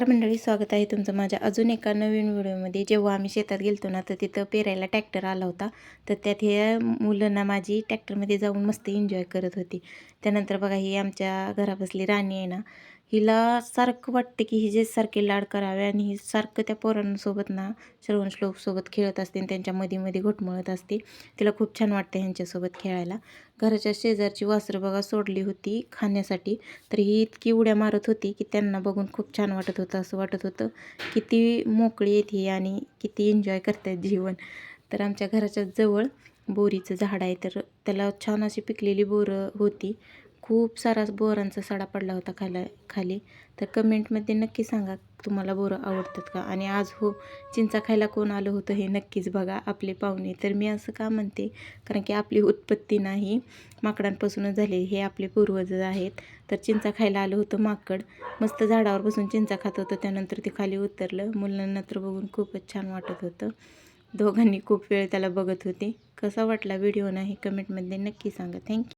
नमस्कार मंडळी, स्वागत आहे तुमचं माझ्या अजून एका नवीन व्हिडिओमध्ये। जेव्हा आम्ही शेतात गेलतो ना, तर तिथं पेरायला ट्रॅक्टर आला होता। तर त्यात हे मुलं माझी ट्रॅक्टरमध्ये जाऊन मस्त एन्जॉय करत होती। त्यानंतर बघा, ही आमच्या घरापासली राणी आहे ना, हिला सारखं वाटतं की हिचे सारखे लाड करावे, आणि ही सारखं त्या पोरांसोबत ना श्रवण श्लोकसोबत खेळत असते आणि त्यांच्या मध्ये घुटमळत असते। तिला खूप छान वाटतं ह्यांच्यासोबत खेळायला। घराच्या शेजारची वासरं बघा सोडली होती खाण्यासाठी, तर ही इतकी उड्या मारत होती की त्यांना बघून खूप छान वाटत होतं। असं वाटत होतं किती मोकळी आहेत ही आणि किती एन्जॉय करतात जीवन। तर आमच्या घराच्या जवळ बोरीचं झाड आहे, तर त्याला छान अशी पिकलेली बोरं होती। खूप सारा बोरांचा सडा पडला होता खाली। तर कमेंटमध्ये नक्की सांगा तुम्हाला बोरं आवडतात का, आणि आज हो चिंचा खायला कोण आलं होतं हे नक्कीच बघा, आपले पाहुणे। तर मी असं का म्हणते, कारण की आपली उत्पत्ती नाही माकडांपासूनच झाली, हे आपले पूर्वज आहेत। तर चिंचा खायला आलं होतं माकड, मस्त झाडावर बसून चिंचा खात होतं। त्यानंतर ते खाली उतरलं। मुलांना तर बघून खूपच छान वाटत होतं। दोघांनी खूप वेळ त्याला बघत होते। कसा वाटला व्हिडिओ नाही कमेंटमध्ये नक्की सांगा। थँक्यू।